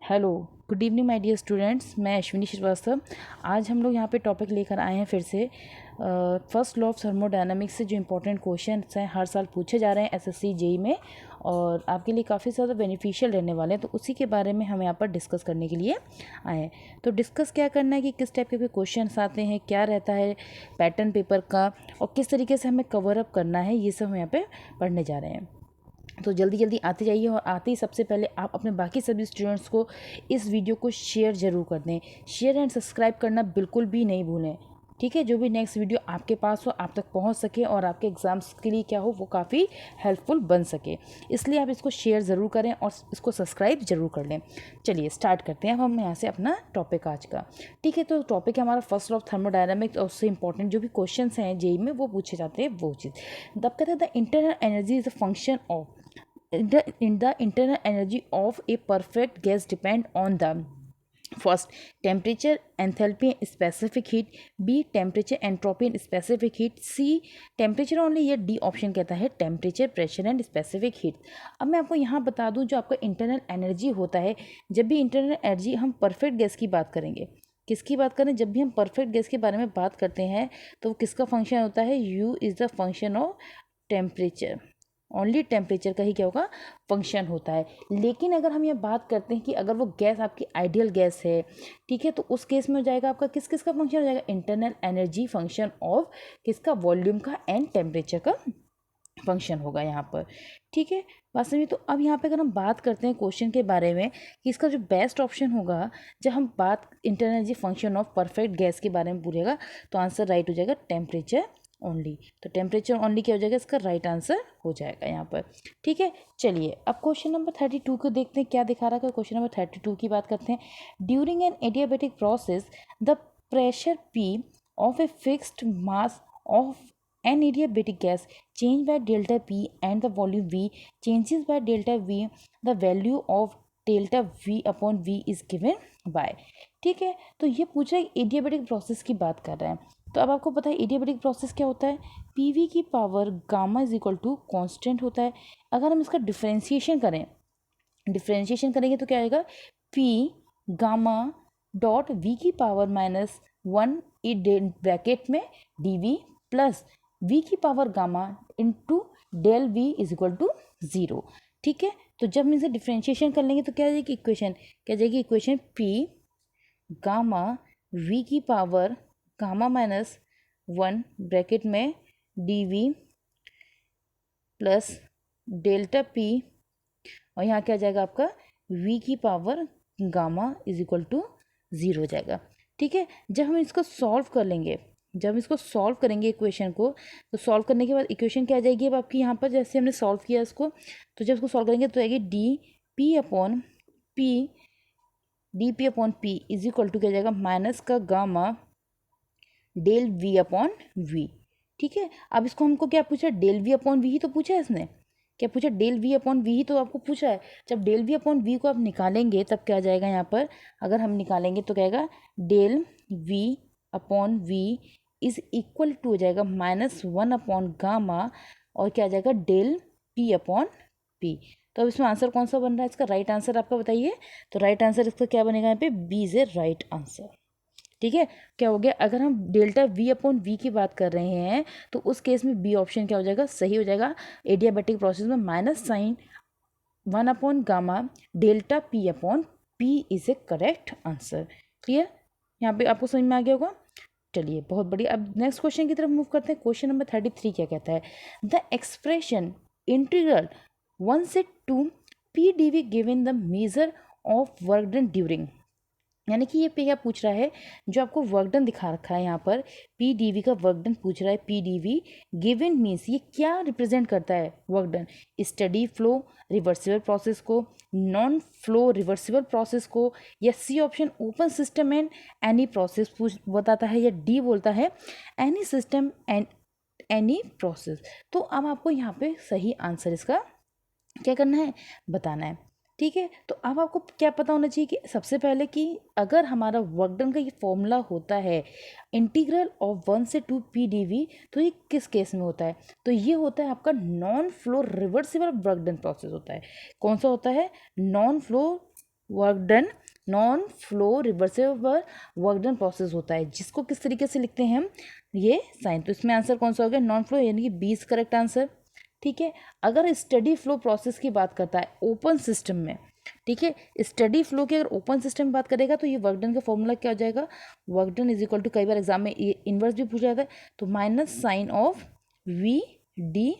Hello, good evening my dear students. मैं अश्विनी श्रीवास्तव। आज हम लोग यहाँ पे टॉपिक लेकर आए हैं फिर से फर्स्ट लॉ ऑफ थर्मोडायनामिक्स से जो इंपॉर्टेंट क्वेश्चंस हैं हर साल पूछे जा रहे हैं एसएससी जेई में और आपके लिए काफ़ी ज़्यादा बेनिफिशियल रहने वाले हैं, तो उसी के बारे में हम यहाँ पर डिस्कस करने के लिए आए हैं। तो डिस्कस क्या करना है कि किस टाइप के क्वेश्चन आते हैं, क्या रहता है पैटर्न पेपर का और किस तरीके से हमें कवर अप करना है, ये सब हम यहाँ पर पढ़ने जा रहे हैं। तो जल्दी जल्दी आते जाइए और आते ही सबसे पहले आप अपने बाकी सभी स्टूडेंट्स को इस वीडियो को शेयर ज़रूर कर दें। शेयर एंड सब्सक्राइब करना बिल्कुल भी नहीं भूलें, ठीक है। जो भी नेक्स्ट वीडियो आपके पास हो आप तक पहुंच सके और आपके एग्ज़ाम्स के लिए क्या हो वो काफ़ी हेल्पफुल बन सके, इसलिए आप इसको शेयर ज़रूर करें और इसको सब्सक्राइब ज़रूर कर लें। चलिए स्टार्ट करते हैं अब हम यहाँ से अपना टॉपिक आज का, ठीक है। तो टॉपिक है हमारा फर्स्ट लॉ ऑफ थर्मोडायनामिक्स और उससे इंपॉर्टेंट जो भी क्वेश्चन हैं जेई में वो पूछे जाते हैं वो चीज़। तब कहते हैं the internal energy is a function of the internal energy of a perfect gas depend on the first temperature, enthalpy and specific heat, b temperature, entropy and specific heat, c temperature only या d option कहता है temperature, pressure and specific heat। अब मैं आपको यहाँ बता दूँ जो आपका इंटरनल एनर्जी होता है, जब भी इंटरनल एनर्जी हम परफेक्ट गैस की बात करेंगे, किसकी बात करें, जब भी हम परफेक्ट गैस के बारे में बात करते हैं तो किसका फंक्शन होता है, u is the function of temperature, only temperature का ही क्या होगा फंक्शन होता है। लेकिन अगर हम ये बात करते हैं कि अगर वो गैस आपकी आइडियल गैस है, ठीक है, तो उस केस में हो जाएगा आपका किस किस का फंक्शन हो जाएगा, इंटरनल एनर्जी फंक्शन ऑफ किसका, वॉल्यूम का एंड टेम्परेचर का फंक्शन होगा यहाँ पर, ठीक है। बात समझिए। तो अब यहाँ पे अगर हम बात करते हैं क्वेश्चन के बारे में कि इसका जो बेस्ट ऑप्शन होगा जब हम बात internal energy function of perfect gas के बारे में पूछेगा तो आंसर राइट हो जाएगा टेम्परेचर ओनली। तो टेम्परेचर ओनली क्या हो जाएगा, इसका राइट आंसर हो जाएगा यहाँ पर, ठीक है। चलिए अब क्वेश्चन नंबर 32 को देखते हैं क्या दिखा रहा है। क्वेश्चन नंबर 32 की बात करते हैं। During an adiabatic process the pressure P of a fixed mass of an adiabatic gas changed by delta P and the volume V changes by delta V, the value of delta V upon V is given by, ठीक है। तो ये पूछ रहा है adiabatic process की बात कर रहे हैं। तो अब आपको पता है एडियाबैटिक प्रोसेस क्या होता है, पीवी की power gamma is equal to constant होता है। अगर हम इसका डिफ्रेंशिएशन करेंगे तो क्या आएगा, पी गामा डॉट वी की पावर -1 ब्रैकेट में डी वी प्लस वी की power gamma into del V is equal to 0, ठीक है। तो जब हम इसे डिफ्रेंशिएशन कर लेंगे तो क्या आ जाएगी इक्वेशन, क्या जाएगी इक्वेशन, पी गामा वी की पावर गामा -1 ब्रैकेट में D V plus delta P और यहाँ क्या जाएगा आपका v की power gamma is equal to 0 हो जाएगा, ठीक है। जब हम इसको सॉल्व करेंगे इक्वेशन को, तो सॉल्व करने के बाद इक्वेशन क्या आ जाएगी अब आपकी यहाँ पर, जैसे हमने सॉल्व किया इसको, तो जब इसको सॉल्व करेंगे तो आएगी D P upon P is equal to क्या जाएगा माइनस का gamma del V upon V, ठीक है। अब इसको हमको क्या पूछा, डेल वी अपॉन वी ही तो पूछा है इसने, क्या पूछा, डेल वी अपॉन वी ही तो आपको पूछा है। जब डेल वी अपॉन वी को आप निकालेंगे तब क्या आ जाएगा यहाँ पर, अगर हम निकालेंगे तो क्या आएगा, del V upon V is equal to हो जाएगा -1 अपॉन गामा और क्या आ जाएगा डेल पी अपॉन पी। तो अब इसमें आंसर कौन सा बन रहा है, इसका राइट आंसर आपका बताइए। तो राइट आंसर इसका क्या बनेगा यहाँ पे, B is A right answer, ठीक है। क्या हो गया, अगर हम डेल्टा वी अपॉन वी की बात कर रहे हैं तो उस केस में बी ऑप्शन क्या हो जाएगा, सही हो जाएगा। एडियाबैटिक प्रोसेस में -1 upon gamma delta P upon P is A correct answer. Clear, यहाँ पे आपको समझ में आ गया होगा। चलिए बहुत बढ़िया। अब नेक्स्ट क्वेश्चन की तरफ मूव करते हैं। क्वेश्चन नंबर 33 क्या कहता है, द एक्सप्रेशन इंटीग्रल 1 से 2 P D V given the measure of work done during, यानी कि ये पे क्या पूछ रहा है, जो आपको वर्क डन दिखा रखा है यहाँ पर पी डी वी का वर्क डन पूछ रहा है। P D V given means ये क्या रिप्रेजेंट करता है work done, steady flow reversible process को, नॉन फ्लो रिवर्सिबल प्रोसेस को, या C option open system and any process बताता है, या डी बोलता है any system and any process. तो अब आपको यहाँ पे सही आंसर इसका क्या करना है, बताना है, ठीक है। तो अब आपको क्या पता होना चाहिए कि सबसे पहले कि अगर हमारा वर्क डन का ये फॉर्मूला होता है इंटीग्रल ऑफ 1 से 2 पी डी वी, तो ये किस केस में होता है, तो ये होता है आपका non flow reversible work done process होता है। कौन सा होता है, non flow work done, non flow reversible work done process होता है, जिसको किस तरीके से लिखते हैं हम, ये साइन। तो इसमें आंसर कौन सा हो गया, नॉन फ्लो, यानी कि बी इज करेक्ट आंसर। ठीक है, अगर स्टडी फ्लो प्रोसेस की बात करता है ओपन सिस्टम में, ठीक है, स्टडी फ्लो की अगर ओपन सिस्टम में बात करेगा तो ये वर्क डन का फॉर्मूला क्या हो जाएगा, work done is equal to, कई बार एग्जाम में ये इनवर्स भी पूछा जाता है, तो minus sign of V D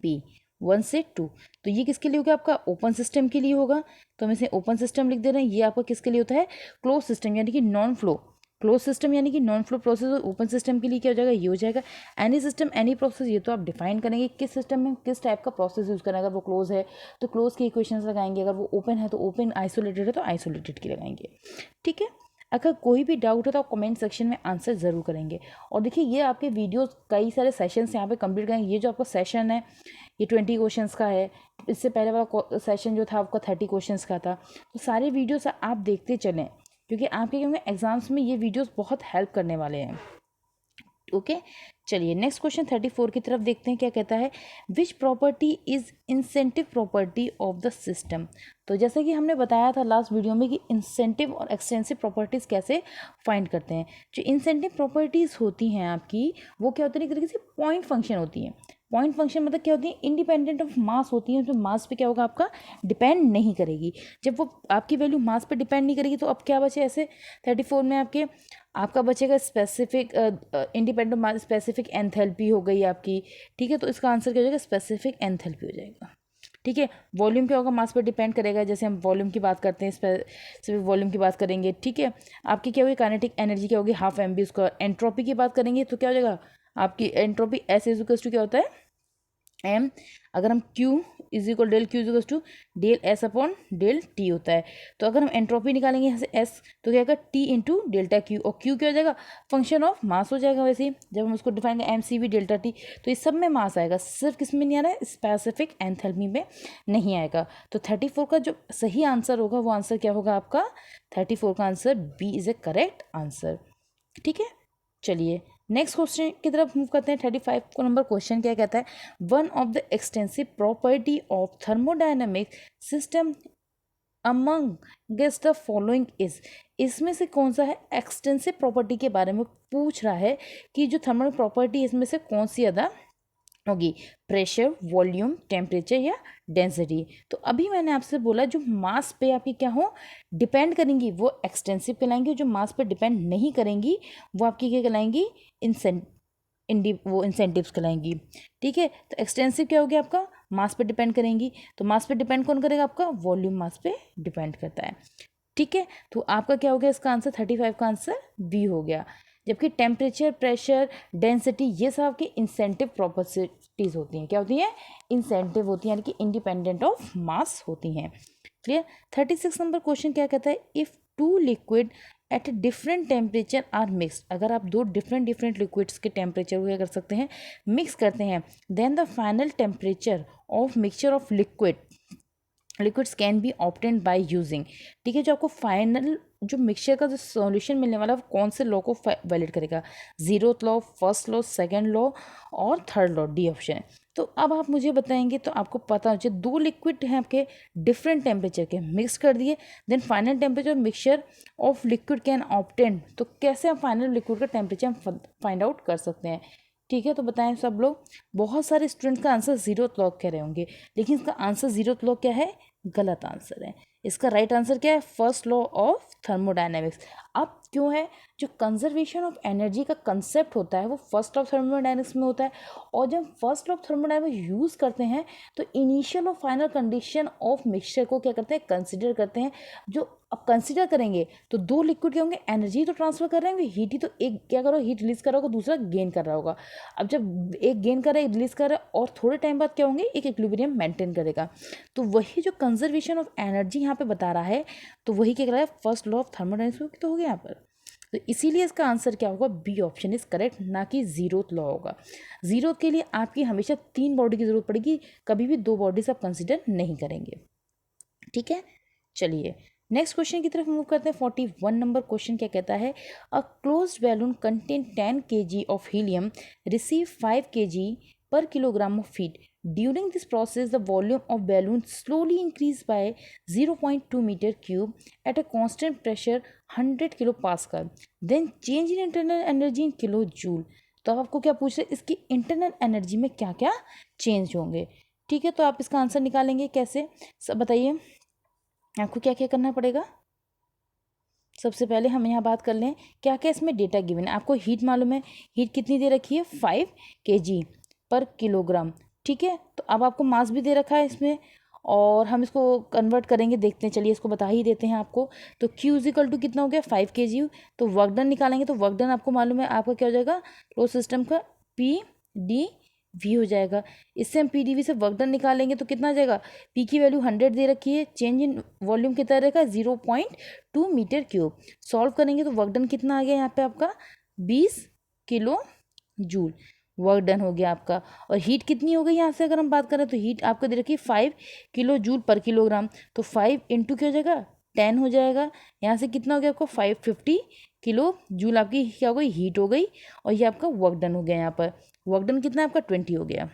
P 1 से 2। तो ये किसके लिए होगा, आपका ओपन सिस्टम के लिए होगा, तो हम इसे ओपन सिस्टम लिख दे रहे हैं। ये आपका किसके लिए होता है, क्लोज सिस्टम यानी कि नॉन फ्लो, क्लोज सिस्टम यानी कि नॉन फ्लो प्रोसेस, और ओपन सिस्टम के लिए क्या हो जाएगा, ये हो जाएगा एनी सिस्टम एनी प्रोसेस। ये तो आप डिफाइन करेंगे किस सिस्टम में किस टाइप का प्रोसेस यूज़ करना है। अगर वो क्लोज है तो क्लोज के इक्वेशंस लगाएंगे, अगर वो ओपन है तो ओपन, आइसोलेटेड है तो आइसोलेटेड की लगाएंगे। ठीक है, अगर कोई भी डाउट है तो आप कमेंट सेक्शन में आंसर ज़रूर करेंगे। और देखिए ये आपके वीडियोस कई सारे सेशंस यहाँ पे कंप्लीट करेंगे। ये जो आपका सेशन है ये 20 क्वेश्चंस का है, इससे पहले वाला सेशन जो था आपका 30 क्वेश्चंस का था। तो सारे वीडियोस आप देखते चलें, क्योंकि आपके क्योंकि एग्जाम्स में ये वीडियोस बहुत हेल्प करने वाले हैं। ओके, चलिए नेक्स्ट क्वेश्चन 34 की तरफ देखते हैं, क्या कहता है, which property is incentive property of the system. तो जैसे कि हमने बताया था लास्ट वीडियो में कि इंसेंटिव और एक्सटेंसिव प्रॉपर्टीज़ कैसे फाइंड करते हैं। जो इंसेंटिव प्रॉपर्टीज़ होती हैं आपकी, वो क्या होती है, एक तरीके से पॉइंट फंक्शन होती हैं। पॉइंट फंक्शन मतलब क्या होती है, इंडिपेंडेंट ऑफ मास होती है, जो मास पे क्या होगा आपका डिपेंड नहीं करेगी। जब वो आपकी वैल्यू मास पे डिपेंड नहीं करेगी तो अब क्या बचे ऐसे 34 में आपका बचेगा स्पेसिफिक इंडिपेंडेंट मास, स्पेसिफिक एंथैल्पी हो गई आपकी। ठीक है, तो इसका आंसर क्या हो जाएगा, स्पेसिफिक एंथैल्पी हो जाएगा। ठीक है, वॉल्यूम क्या होगा, मास पर डिपेंड करेगा। जैसे हम वॉल्यूम की बात करते हैं, स्पेसिफिक वॉल्यूम की बात करेंगे। ठीक है, आपकी क्या होगी, काइनेटिक एनर्जी क्या होगी, half M B square. Entropy की बात करेंगे तो क्या हो जाएगा, आपकी entropy S is equal to क्या होता है एम, अगर हम Q is equal del Q is equal to del S upon del T होता है। तो अगर हम एंट्रोपी निकालेंगे यहाँ से एस, तो क्या होगा टी इंटू डेल्टा क्यू, और क्यू क्या हो जाएगा, फंक्शन ऑफ मास हो जाएगा। वैसे ही जब हम उसको डिफाइन करें M C V delta T, तो इस सब में मास आएगा, सिर्फ किस में नहीं आ रहा है, स्पेसिफिक एंथैल्पी में नहीं आएगा। तो 34 का जो सही आंसर होगा वो आंसर क्या होगा आपका, 34 का answer B is A correct answer. ठीक है, चलिए नेक्स्ट क्वेश्चन की तरफ मूव करते हैं। 35 को नंबर क्वेश्चन क्या कहता है, one of the extensive property of thermodynamic system among guest the following is. इसमें से कौन सा है, एक्सटेंसिव प्रॉपर्टी के बारे में पूछ रहा है कि जो थर्मल प्रॉपर्टी इसमें से कौन सी अदा होगी, प्रेशर, वॉल्यूम, टेम्परेचर या डेंसिटी। तो अभी मैंने आपसे बोला जो मास पे आपकी क्या हो डिपेंड करेंगी वो एक्सटेंसिव कहलाएंगी, जो मास पे डिपेंड नहीं करेंगी वो आपकी क्या कहलाएंगी, वो इंसेंटिव्स कहलाएंगी। ठीक है, तो एक्सटेंसिव क्या हो गया आपका, मास पे डिपेंड करेंगी। तो मास पे डिपेंड कौन करेगा, आपका वॉल्यूम मास पे डिपेंड करता है। ठीक है, तो आपका क्या हो गया इसका आंसर, 35 का आंसर बी हो गया। जबकि टेम्परेचर, प्रेशर, डेंसिटी ये सब आपकी इंसेंटिव प्रॉपर्टीज होती हैं, क्या होती हैं, इंसेंटिव होती हैं, यानी कि इंडिपेंडेंट ऑफ मास होती हैं। क्लियर। 36 नंबर क्वेश्चन क्या कहता है, if two liquid at different temperature are mixed, अगर आप दो डिफरेंट लिक्विड्स के टेम्परेचर को क्या कर सकते हैं, मिक्स करते हैं, then the final temperature of mixture of liquids can be obtained by using. ठीक है, जो आपको फाइनल जो मिक्सचर का जो सॉल्यूशन मिलने वाला है वो कौन से लॉ को वैलिड करेगा, zeroth law, first law, second law और थर्ड लॉ, डी ऑप्शन है। तो अब आप मुझे बताएंगे तो आपको पता हो जाए, दो लिक्विड हैं आपके डिफरेंट टेम्परेचर के, मिक्स कर दिए, then final temperature mixture of liquid can obtain, तो कैसे हम फाइनल लिक्विड का टेम्परेचर फाइंड आउट कर सकते हैं। ठीक है, तो बताएं सब लोग, बहुत सारे स्टूडेंट का आंसर जीरोथ लॉ कह रहे होंगे, लेकिन इसका आंसर जीरोथ लॉ क्या है, गलत आंसर है। इसका राइट आंसर क्या है, फर्स्ट लॉ ऑफ थर्मोडायनेमिक्स। अब क्यों है, जो कंजर्वेशन ऑफ एनर्जी का कंसेप्ट होता है वो फर्स्ट ऑफ थर्मोडायनेमिक्स में होता है, और जब फर्स्ट ऑफ थर्मोडायनेमिक्स यूज़ करते हैं तो इनिशियल और फाइनल कंडीशन ऑफ मिक्सचर को क्या करते हैं, कंसिडर करते हैं। जो अब कंसिडर करेंगे तो दो लिक्विड क्या होंगे, एनर्जी तो ट्रांसफर कर रहे होंगे, हीट ही तो एक क्या करो, हीट रिलीज कर रहा होगा, दूसरा गेन कर रहा होगा। अब जब एक गेन कर रहा है, रिलीज कर रहा है, और थोड़े टाइम बाद क्या होंगे, एक इक्विलिब्रियम मेंटेन करेगा। तो वही जो कंजर्वेशन ऑफ एनर्जी यहाँ पे बता रहा है, तो वही क्या कह रहा है, फर्स्ट लॉ ऑफ थर्मोडायनेमिक्स तो हो गया यहाँ पर। तो इसीलिए इसका आंसर क्या होगा, बी ऑप्शन इज करेक्ट, ना कि जीरोथ लॉ होगा। जीरोथ के लिए आपकी हमेशा 3 बॉडी की जरूरत पड़ेगी, कभी भी 2 बॉडीज आप कंसिडर नहीं करेंगे। ठीक है, चलिए नेक्स्ट क्वेश्चन की तरफ मूव करते हैं। 41 नंबर क्वेश्चन क्या कहता है, a closed balloon contain 10 kg of helium receive 5 kg per kilogram of heat during this process the volume of balloon slowly increase by 0.2 metre cube at a constant pressure 100 kilo pascal, then change in internal energy in kilo joule. तो आपको क्या पूछ रहे हैं, इसकी internal energy में क्या क्या चेंज होंगे। ठीक है, तो आप इसका आंसर निकालेंगे कैसे, सब बताइए आपको क्या क्या करना पड़ेगा। सबसे पहले हम यहाँ बात कर लें क्या क्या इसमें डेटा गिवन है। आपको हीट मालूम है, हीट कितनी दे रखी है 5 kg पर किलोग्राम। ठीक है, तो अब आपको मास भी दे रखा है इसमें, और हम इसको कन्वर्ट करेंगे, देखते हैं, चलिए इसको बता ही देते हैं आपको। तो Q इजिकल टू कितना हो गया 5 kg। तो वर्क डन निकालेंगे, तो वर्क डन आपको मालूम है आपका क्या हो जाएगा, क्लोज सिस्टम का PdV हो जाएगा। इससे हम PdV से वर्क डन निकालेंगे तो कितना आ जाएगा, P की वैल्यू 100 दे रखी है, चेंज इन वॉल्यूम कितना रहेगा 0.2 मीटर क्यूब। सॉल्व करेंगे तो वर्क डन कितना आ गया यहाँ पे आपका 20 किलो जूल वर्क डन हो गया आपका। और हीट कितनी हो गई यहाँ से अगर हम बात करें तो हीट आपको दे रखी है 5 किलो जूल पर किलोग्राम। तो 5 इंटू क्या हो जाएगा 10 हो जाएगा। यहाँ से कितना हो गया आपको 550 किलो जूल आपकी क्या हो गई हीट हो गई, और ये आपका वर्क डन हो गया। यहाँ पर वर्क डन कितना है आपका 20 हो गया।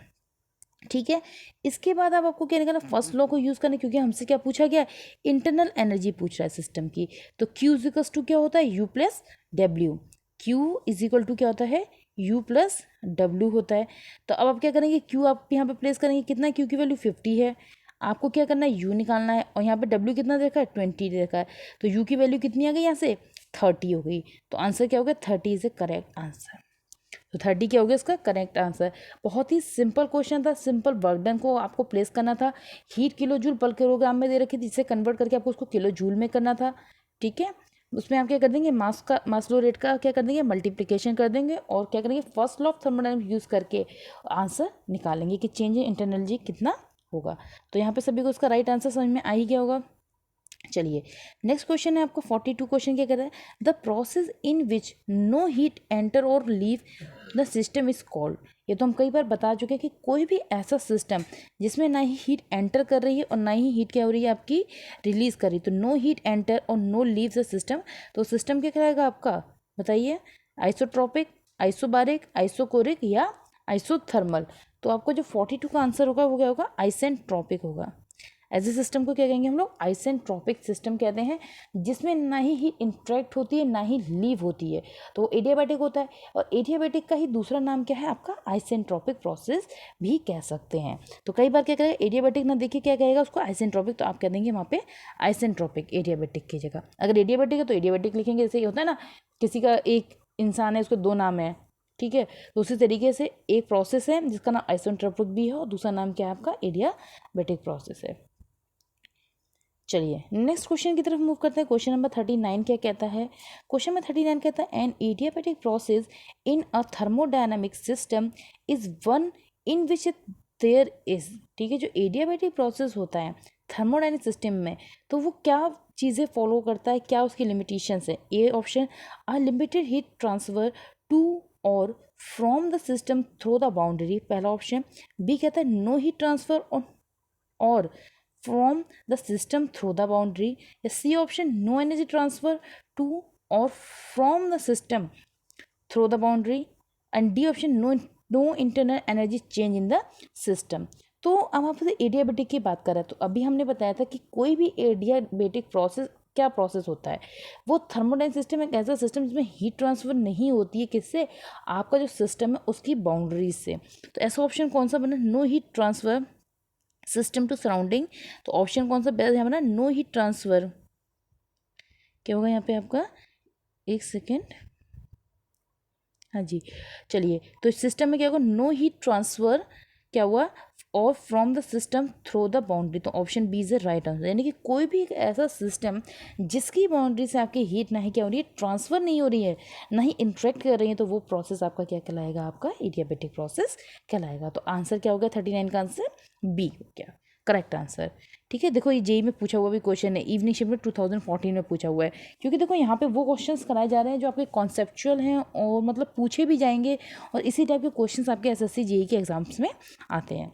ठीक है, इसके बाद अब आपको क्या निकालना, फर्स्ट लॉ को यूज़ करना, क्योंकि हमसे क्या पूछा गया इंटरनल एनर्जी पूछ रहा है सिस्टम की। तो Q इजिकल्स टू क्या होता है U plus W. Q equal to क्या होता है U प्लस डब्ल्यू होता है। तो अब आप क्या करेंगे, Q आप यहाँ पे प्लेस करेंगे, कितना है Q की वैल्यू 50 है, आपको क्या करना है U निकालना है, और यहाँ पे W कितना देखा है 20 देखा है। तो U की वैल्यू कितनी आ गई यहाँ से 30 हो गई। तो आंसर क्या हो गया 30 इज ए करेक्ट आंसर। तो 30 क्या हो गया इसका करेक्ट आंसर। बहुत ही सिंपल क्वेश्चन था, सिंपल वर्क डन को आपको प्लेस करना था। हीट किलो जूल पर किलोग्राम में दे रखी थी, जिसे कन्वर्ट करके आपको उसको किलो जूल में करना था। ठीक है, उसमें आप क्या कर देंगे मास फ्लो रेट का क्या कर देंगे मल्टीप्लिकेशन कर देंगे, और क्या करेंगे first law of thermodynamics use करके आंसर निकालेंगे कि चेंज इन इंटरनल एनर्जी कितना होगा। तो यहाँ पे सभी को उसका राइट आंसर समझ में आ ही गया होगा। चलिए नेक्स्ट क्वेश्चन है आपको 42 क्वेश्चन क्या कहता है, the process in which no heat enter or leave the system is called. ये तो हम कई बार बता चुके हैं कि कोई भी ऐसा सिस्टम जिसमें ना ही हीट एंटर कर रही है और ना ही हीट क्या हो रही है आपकी रिलीज कर रही है, तो नो हीट एंटर और नो लीव द सिस्टम। तो सिस्टम क्या कहलाएगा आपका बताइए, आइसोट्रॉपिक, आइसोबारिक, आइसोकोरिक या आइसोथर्मल। तो आपको जो 42 का आंसर होगा वो क्या होगा आइसेंट्रॉपिक होगा। ऐसे सिस्टम को क्या कहेंगे हम लोग आइसेंट्रॉपिक सिस्टम कहते हैं, जिसमें ना ही हीट इंट्रैक्ट होती है ना ही लीव होती है, तो वो एडियाबैटिक होता है। और एडियाबैटिक का ही दूसरा नाम क्या है आपका आइसेंट्रॉपिक प्रोसेस भी कह सकते हैं। तो कई बार क्या कहेगा एडियाबैटिक ना देखिए क्या कहेगा उसको आइसेंट्रॉपिक, तो आप कह देंगे वहाँ पे आइसेंट्रॉपिक एडियाबैटिक की जगह। अगर एडियाबैटिक है तो एडियाबैटिक लिखेंगे, जैसे ये होता है ना किसी का एक इंसान है उसको 2 नाम है, ठीक है, तो उसी तरीके से एक प्रोसेस है जिसका नाम आइसेंट्रॉपिक भी है और दूसरा नाम क्या है आपका एडियाबैटिक प्रोसेस है। चलिए नेक्स्ट क्वेश्चन की तरफ मूव करते हैं। क्वेश्चन नंबर 39 क्या कहता है, क्वेश्चन नंबर 39 कहता है an adiabatic process in a thermodynamic system is one in which there is. ठीक है, जो एडियाबैटिक प्रोसेस होता है थर्मोडायनामिक सिस्टम में, तो वो क्या चीज़ें फॉलो करता है, क्या उसकी लिमिटेशंस है। A option a limited heat transfer to or from the system through the boundary, पहला ऑप्शन। बी कहता है no heat transfer or from the system through the boundary, या C option no energy transfer to or from the system through the boundary, and D option no internal energy change in the system. तो अब आप adiabatic की बात कर रहे हैं, तो अभी हमने बताया था कि कोई भी एडियाबैटिक प्रोसेस क्या प्रोसेस होता है, वो थर्मोडायनामिक सिस्टम एक ऐसा सिस्टम जिसमें हीट ट्रांसफर नहीं होती है, किससे आपका जो सिस्टम है उसकी बाउंड्रीज से। तो ऐसा ऑप्शन कौन सा बना no heat transfer system to surrounding, तो ऑप्शन कौन सा बेस्ट है हमारा नो हीट ट्रांसफर। क्या होगा यहाँ पे आपका एक सेकेंड, हाँ जी चलिए, तो सिस्टम में क्या होगा नो हीट ट्रांसफर क्या हुआ और from the system through the boundary, तो option B is the right answer. यानी कि कोई भी एक ऐसा सिस्टम जिसकी बाउंड्री से आपकी हीट ना ही क्या हो रही है ट्रांसफर नहीं हो रही है ना ही इंट्रैक्ट कर रही है, तो वो प्रोसेस आपका क्या कहलाएगा आपका एडियाबैटिक प्रोसेस कहलाएगा। तो आंसर क्या हो गया 39 का आंसर बी हो गया करेक्ट आंसर। ठीक है, देखो ये जेई में पूछा हुआ भी क्वेश्चन है, इवनिंग शिफ्ट में 2014 में पूछा हुआ है, क्योंकि देखो यहाँ पे वो क्वेश्चंस कराए जा रहे हैं जो आपके कॉन्सेप्चुअल हैं और मतलब पूछे भी जाएंगे, और इसी टाइप के क्वेश्चंस आपके एसएससी जेई के एग्जाम्स में आते हैं।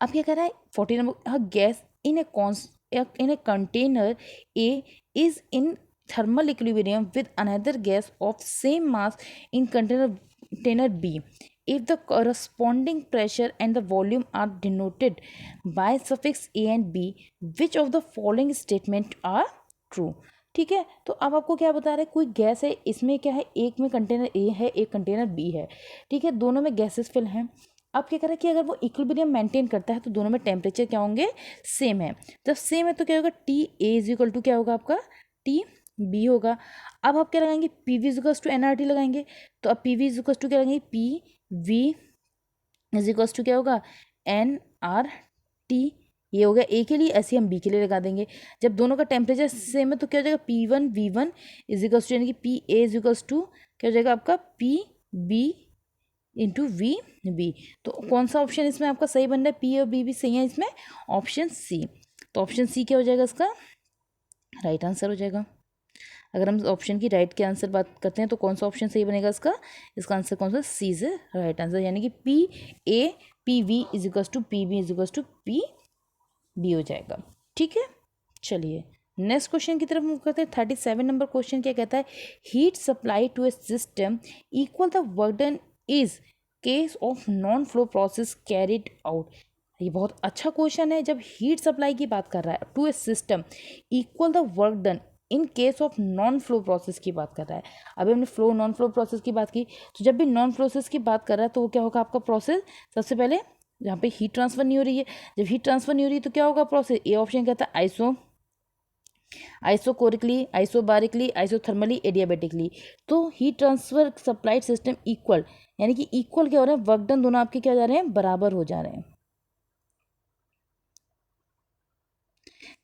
अब क्या कह रहा है 40 number, gas in a container A is in thermal equilibrium with another gas of same mass in container B if the corresponding pressure and the volume are denoted by suffix a and b, which of the following statement are true। ठीक है, तो अब आपको क्या बता रहा है, कोई गैस है, इसमें क्या है, एक में कंटेनर ए है, एक कंटेनर बी है। ठीक है, दोनों में गैसेस फिल हैं। अब क्या कर रहा है कि अगर वो इक्विलिब्रियम मेंटेन करता है तो दोनों में टेम्परेचर क्या होंगे, सेम है। जब सेम है तो क्या होगा, T A is equal to क्या होगा आपका, टी बी होगा। अब आप क्या लगाएंगे, P V equals to N R T लगाएंगे। तो अब पी वी इजिकल्स टू क्या लगाएंगे, पी वी इजिकल्स टू क्या होगा, एन आर टी। ये हो गया ए के लिए, ऐसे हम बी के लिए लगा देंगे। जब दोनों का टेम्परेचर सेम है तो क्या हो जाएगा, P one V one equals to, यानी कि पी ए इजिकल्स टू क्या हो जाएगा आपका, P B into V B. तो कौन सा ऑप्शन इसमें आपका सही बन रहा है, पी और बी भी सही है इसमें, ऑप्शन सी। तो ऑप्शन सी क्या हो जाएगा, इसका राइट आंसर हो जाएगा। अगर हम ऑप्शन की राइट के आंसर बात करते हैं तो कौन सा ऑप्शन सही बनेगा इसका, इसका आंसर कौन सा, सी इज राइट आंसर, यानी कि P A P V equals to P B equals to P B हो जाएगा। ठीक है, चलिए नेक्स्ट क्वेश्चन की तरफ मूव करते हैं। 37 नंबर क्वेश्चन क्या कहता है, heat supply to a system equal the work done is case of non flow process carried out. ये बहुत अच्छा क्वेश्चन है। जब हीट सप्लाई की बात कर रहा है to a system equal the work done in case of non flow process की बात कर रहा है। अभी हमने फ्लो नॉन फ्लो प्रोसेस की बात की, तो जब भी नॉन प्रोसेस की बात कर रहा है तो वो क्या होगा आपका प्रोसेस, सबसे पहले यहाँ पे हीट ट्रांसफर नहीं हो रही है। जब हीट ट्रांसफर नहीं हो रही है तो क्या होगा प्रोसेस, ए ऑप्शन कहता है आइसोकोरिकली, आइसोबारिकली, आइसोथर्मली, एडियाबेटिकली। तो heat transfer supplied system equal, यानी कि इक्वल क्या हो रहा है, वर्क डन दोनों आपके क्या जा रहे हैं, बराबर हो जा रहे हैं।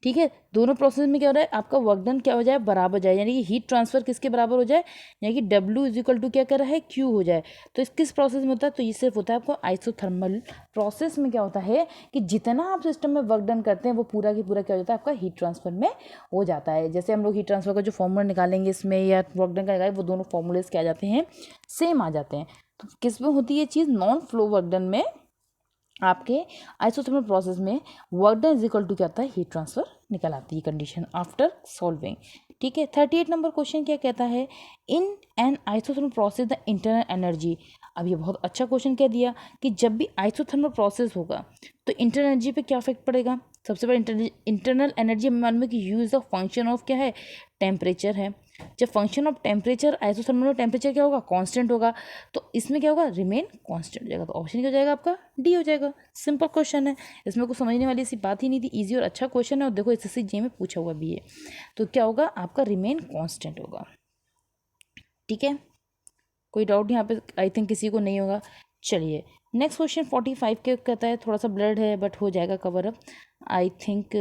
ठीक है, दोनों प्रोसेस में क्या हो रहा है, आपका वर्क डन क्या हो जाए, बराबर हो जाए, यानी कि हीट ट्रांसफर किसके बराबर हो जाए, यानी कि W इज इक्वल टू क्या कर रहा है, Q हो जाए। तो इस किस प्रोसेस में होता है, तो ये सिर्फ होता है आपको आइसोथर्मल प्रोसेस में। क्या होता है कि जितना आप सिस्टम में वर्क डन करते हैं वो पूरा की पूरा क्या हो जाता है, आपका हीट ट्रांसफर में हो जाता है। जैसे हम लोग हीट ट्रांसफर का जो फॉर्मूला निकालेंगे इसमें या वर्क डन का लगाए, वो दोनों फॉर्मूलेस क्या आ जाते हैं, सेम आ जाते हैं। तो किस में होती है चीज़, नॉन फ्लो वर्क डन में आपके आइसोथर्मल प्रोसेस में work done is equal to क्या होता है, हीट ट्रांसफर निकल आती है कंडीशन आफ्टर सॉल्विंग। ठीक है, 38 नंबर क्वेश्चन क्या कहता है, in an isothermal process the internal energy. अब ये बहुत अच्छा क्वेश्चन कह दिया कि जब भी आइसोथर्मल प्रोसेस होगा तो इंटरनल एनर्जी पे क्या इफेक्ट पड़ेगा। सबसे पहले इंटरनल एनर्जी हमें मालूम है कि यूज द फंक्शन ऑफ क्या है, टेम्परेचर है। जब फंक्शन ऑफ टेम्परेचर आइसोथर्मल में टेम्परेचर क्या होगा, कांस्टेंट होगा, तो इसमें क्या होगा, रिमेन कांस्टेंट हो जाएगा। तो ऑप्शन क्या हो जाएगा आपका, डी हो जाएगा। सिंपल क्वेश्चन है, इसमें कुछ समझने वाली ऐसी बात ही नहीं थी, इजी और अच्छा क्वेश्चन है। और देखो एसएससी जे में पूछा हुआ भी है, तो क्या होगा आपका, रिमेन कांस्टेंट होगा। ठीक है, कोई डाउट यहाँ पे आई थिंक किसी को नहीं होगा। चलिए नेक्स्ट क्वेश्चन 45 के कहता है, थोड़ा सा ब्लड है बट हो जाएगा कवर अप आई थिंक।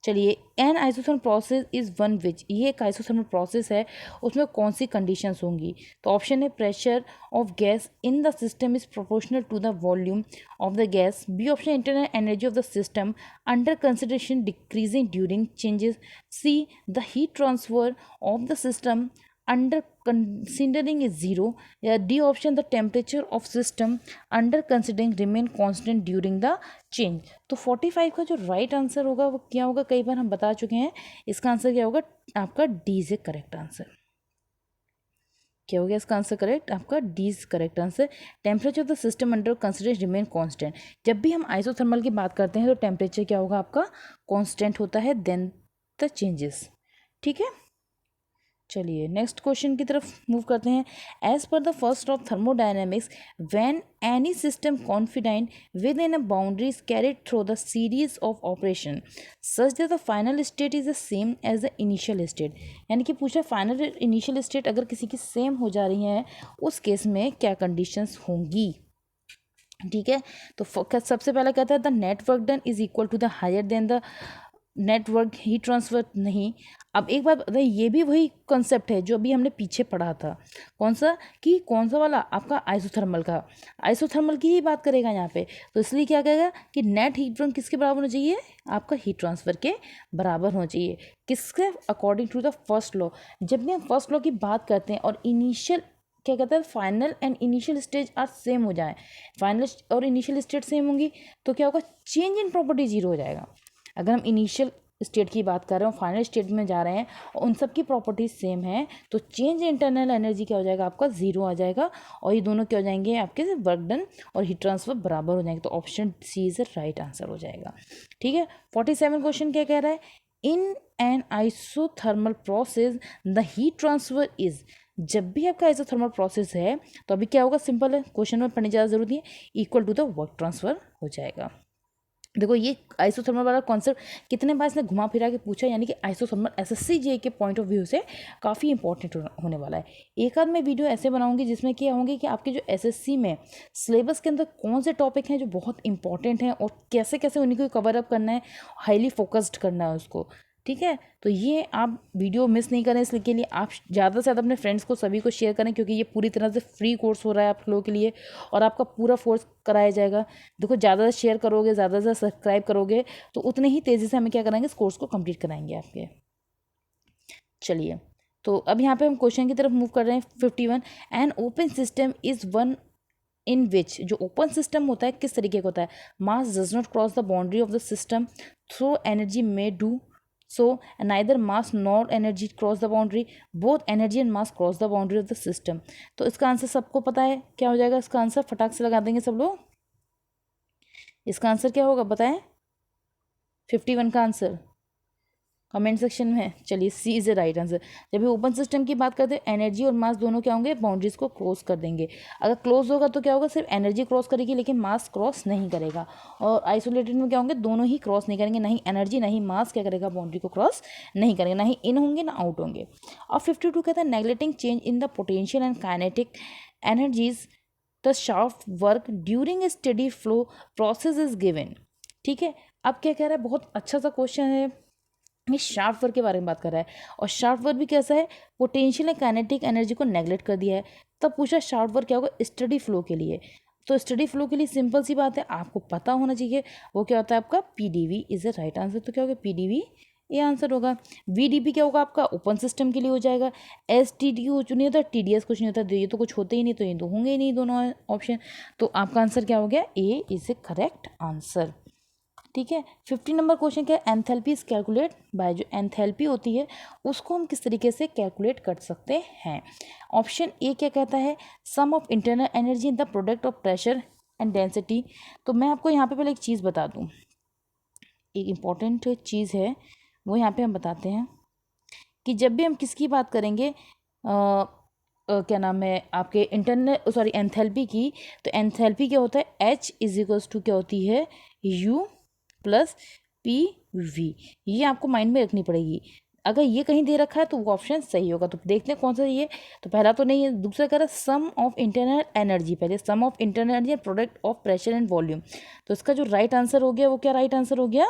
चलिए, N isothermal process is one which, ये एक आइसोथर्मल प्रोसेस है, उसमें कौन सी कंडीशंस होंगी। तो ऑप्शन है pressure of gas in the system is proportional to the volume of the gas. B option internal energy of the system under consideration decreasing during changes. C the heat transfer of the system under considering is zero. या D option the temperature of system under considering remain constant during the change. तो 45 का जो right answer होगा वो क्या होगा, कई बार हम बता चुके हैं, इसका आंसर क्या होगा आपका, D is A correct answer. क्या हो गया इसका आंसर करेक्ट, आपका D is correct answer. Temperature of the system under consideration remain constant. जब भी हम आइसोथर्मल की बात करते हैं तो टेम्परेचर क्या होगा आपका, कांस्टेंट होता है देन द चेंजेस। ठीक है, चलिए नेक्स्ट क्वेश्चन की तरफ मूव करते हैं। As per the first of thermodynamics, when any system confined within a boundaries carried through the series of operation such that the final state is the same as the initial state. यानी कि पूछा final initial state अगर किसी की same हो जा रही है उस केस में क्या कंडीशंस होंगी। ठीक है, तो सबसे पहला कहता है the net work done is equal to the higher than the net work heat transfer नहीं। अब एक बात बताइए, ये भी वही कॉन्सेप्ट है जो अभी हमने पीछे पढ़ा था, कौन सा कि कौन सा वाला आपका आइसोथर्मल का, आइसोथर्मल की ही बात करेगा यहाँ पे। तो इसलिए क्या कहेगा कि नेट हीट ट्रांसफर किसके बराबर होना चाहिए, आपका हीट ट्रांसफर के बराबर होना चाहिए, किसके according to the first law. जब भी हम फर्स्ट लॉ की बात करते हैं और इनिशियल क्या कहता है, final and initial stage are same हो जाए, फाइनल और इनिशियल स्टेज सेम होंगी तो क्या होगा, चेंज इन प्रॉपर्टी जीरो हो जाएगा। अगर हम इनिशियल स्टेट की बात कर रहे हैं, फाइनल स्टेट में जा रहे हैं और उन सब की प्रॉपर्टीज सेम है, तो चेंज इंटरनल एनर्जी क्या हो जाएगा आपका, जीरो आ जाएगा। और ये दोनों क्या हो जाएंगे आपके, वर्क डन और हीट ट्रांसफर बराबर हो जाएंगे। तो option C is right answer हो जाएगा। ठीक है। 47 क्वेश्चन क्या कह रहा है, in an isothermal process the heat transfer is, जब भी आपका आइसोथर्मल प्रोसेस है तो अभी क्या होगा, सिंपल है, क्वेश्चन में पढ़ने ज़्यादा जरूरी है, equal to the work transfer हो जाएगा। देखो ये आइसोथर्मल वाला कॉन्सेप्ट कितने बार इसने घुमा फिरा के पूछा, यानी कि आइसोथर्मल एसएससी जे के पॉइंट ऑफ व्यू से काफ़ी इंपॉर्टेंट होने वाला है। एक आध मैं वीडियो ऐसे बनाऊंगी जिसमें क्या होंगे कि आपके जो एसएससी में सिलेबस के अंदर कौन से टॉपिक हैं जो बहुत इंपॉर्टेंट हैं और कैसे कैसे उन्हीं को कवर अप करना है, हाईली फोकस्ड करना है उसको। ठीक है, तो ये आप वीडियो मिस नहीं करें, इसके लिए आप ज़्यादा से ज़्यादा अपने फ्रेंड्स को सभी को शेयर करें, क्योंकि ये पूरी तरह से फ्री कोर्स हो रहा है आप लोगों के लिए और आपका पूरा फोर्स कराया जाएगा। देखो ज़्यादा शेयर करोगे, ज़्यादा से सब्सक्राइब करोगे तो उतने ही तेज़ी से हमें क्या कराएंगे, इस कोर्स को कंप्लीट कराएंगे आपके। चलिए, तो अब यहाँ पे हम क्वेश्चन की तरफ मूव कर रहे हैं। 51, an open system is one in which, जो ओपन सिस्टम होता है किस तरीके का होता है, mass does not cross the boundary of the system though energy may do, so neither mass nor energy cross the boundary, both energy and mass cross the boundary of the system। तो इसका answer सबको पता है, क्या हो जाएगा इसका answer, फटाक से लगा देंगे सब लोग। इसका आंसर क्या होगा बताएं, 51 का आंसर कमेंट सेक्शन में। चलिए, सी इज ए राइट आंसर। जब भी ओपन सिस्टम की बात करते हैं, एनर्जी और मास दोनों क्या होंगे, बाउंड्रीज को क्रॉस कर देंगे। अगर क्लोज होगा तो क्या होगा, सिर्फ एनर्जी क्रॉस करेगी लेकिन मास क्रॉस नहीं करेगा। और आइसोलेटेड में क्या होंगे, दोनों ही क्रॉस नहीं करेंगे, ना ही एनर्जी ना ही मास क्या करेगा, बाउंड्री को क्रॉस नहीं करेंगे, ना ही इन होंगे ना आउट होंगे। और 52 कहता है, neglecting change in the potential and kinetic energies the shaft work during a steady flow process is given. ठीक है, अब क्या कह रहा है, बहुत अच्छा सा क्वेश्चन है, ये शाफ्ट वर्क के बारे में बात कर रहा है। और शाफ्ट वर्क भी कैसा है, पोटेंशियल एंड काइनेटिक एनर्जी को नेगलेक्ट कर दिया है। तब पूछा शाफ्ट वर्क क्या होगा, स्टडी फ्लो के लिए। तो स्टडी फ्लो के लिए सिंपल सी बात है, आपको पता होना चाहिए वो क्या होता है आपका, PDV is the right answer. तो क्या होगा, पीडीवी ये आंसर होगा। वीडीपी क्या होगा आपका, ओपन सिस्टम के लिए हो जाएगा। एसटीडी कुछ नहीं होता, टीडीएस कुछ नहीं होता, ये तो कुछ होते ही नहीं, तो ये तो होंगे ही नहीं दोनों ऑप्शन। तो आपका आंसर क्या हो गया, ए इज ए करेक्ट आंसर। ठीक है। 50 नंबर क्वेश्चन क्या है, एंथैल्पी इज कैलकुलेट बाय, जो एंथैल्पी होती है उसको हम किस तरीके से कैलकुलेट कर सकते हैं। ऑप्शन ए क्या कहता है, sum of internal energy in the product of pressure and density. तो मैं आपको यहाँ पे पहले एक चीज़ बता दूँ, एक इम्पॉर्टेंट चीज़ है वो यहाँ पे हम बताते हैं कि जब भी हम किसकी बात करेंगे, क्या नाम है आपके इंटरनल सॉरी एंथैल्पी की, तो एंथैल्पी क्या होता है, H इज इक्वल्स टू क्या होती है, U प्लस PV। ये आपको माइंड में रखनी पड़ेगी। अगर ये कहीं दे रखा है तो वो ऑप्शन सही होगा। तो देखते हैं कौन सा ये, तो पहला तो नहीं है, दूसरा कह रहा है सम ऑफ इंटरनल एनर्जी, पहले sum of internal energy product of pressure and volume. तो इसका जो राइट आंसर हो गया वो क्या राइट आंसर हो गया,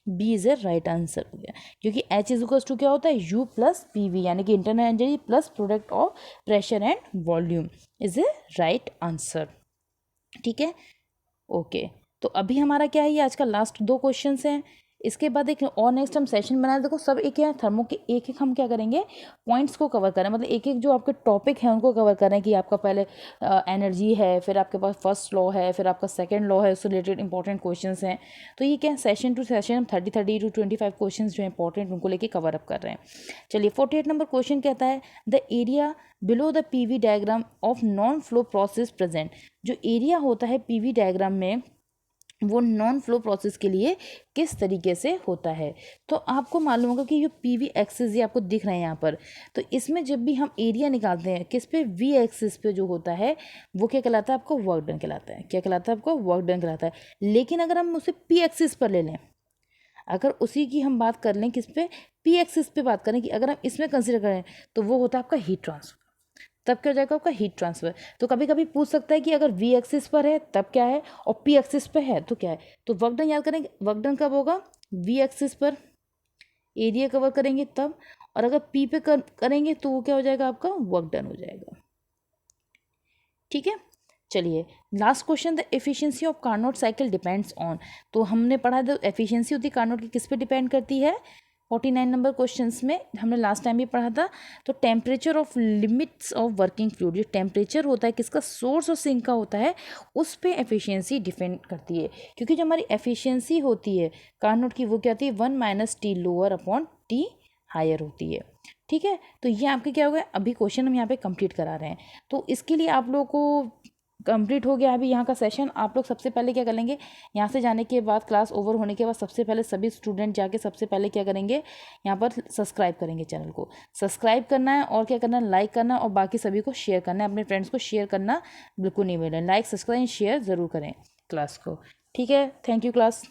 B is A right answer हो गया, क्योंकि H इज इक्वल्स टू क्या होता है, U प्लस PV, यानी कि internal energy plus product of pressure and volume is a right answer. ठीक है, ओके। तो अभी हमारा क्या है, ये आज का लास्ट 2 क्वेश्चन हैं। इसके बाद एक और नेक्स्ट हम सेशन बनाए, देखो सब एक है थर्मो के, एक एक हम क्या करेंगे, पॉइंट्स को कवर करें, मतलब एक एक जो आपके टॉपिक हैं उनको कवर करें कि आपका पहले एनर्जी है, फिर आपके पास फर्स्ट लॉ है, फिर आपका सेकंड लॉ है, उससे रिलेटेड इंपॉर्टेंट क्वेश्चंस हैं। तो ये क्या सेशन टू सेशन हम 30 टू 25 क्वेश्चन जो इंपॉर्टेंट उनको लेके कवर अप कर रहे हैं। चलिए, 48 नंबर क्वेश्चन कहता है, the area below the PV diagram of non flow process present. जो एरिया होता है PV डायग्राम में वो नॉन फ्लो प्रोसेस के लिए किस तरीके से होता है। तो आपको मालूम होगा कि ये PV एक्सिस ये आपको दिख रहे हैं यहाँ पर, तो इसमें जब भी हम एरिया निकालते हैं किस पे, V एक्सिस पे जो होता है वो क्या कहलाता है आपको, वर्क डन कहलाता है। क्या कहलाता है आपको, वर्क डन कहलाता है। लेकिन अगर हम उसे P एक्सिस पर ले लें, अगर उसी की हम बात कर लें किस पे, P एक्सिस पे बात करें कि अगर हम इसमें कंसिडर करें तो वो होता है आपका हीट ट्रांसफर। तब क्या हो जाएगा आपका हीट ट्रांसफर। तो कभी कभी पूछ सकता है कि अगर V एक्सिस पर है तब क्या है और P एक्सिस पर है तो क्या है। तो वर्क डन याद करेंगे, वर्क डन कब होगा, V एक्सिस पर एरिया कवर करेंगे तब, और अगर P पे करेंगे तो वो क्या हो जाएगा आपका, वर्क डन हो जाएगा। ठीक है, चलिए last question, the efficiency of Carnot cycle depends on. तो हमने पढ़ा द एफिशिएंसी होती है कार्नोट की किस पे डिपेंड करती है, 49 नंबर क्वेश्चंस में हमने लास्ट टाइम भी पढ़ा था, तो temperature of limits of working fluid, जो टेम्परेचर होता है किसका, सोर्स और सिंक का होता है, उस पे एफिशिएंसी डिपेंड करती है। क्योंकि जो हमारी एफिशिएंसी होती है कार्नोट की, वो क्या होती है, 1 - T lower upon T higher होती है। ठीक है, तो ये आपके क्या हो गया, अभी क्वेश्चन हम यहाँ पे कंप्लीट करा रहे हैं। तो इसके लिए आप लोगों को कंप्लीट हो गया अभी यहाँ का सेशन। आप लोग सबसे पहले क्या करेंगे, यहाँ से जाने के बाद, क्लास ओवर होने के बाद, सबसे पहले सभी स्टूडेंट जाके सबसे पहले क्या करेंगे, यहाँ पर सब्सक्राइब करेंगे, चैनल को सब्सक्राइब करना है, और क्या करना है, लाइक करना, और बाकी सभी को शेयर करना है, अपने फ्रेंड्स को शेयर करना बिल्कुल नहीं भूलें। लाइक, सब्सक्राइब, शेयर ज़रूर करें क्लास को। ठीक है, थैंक यू क्लास।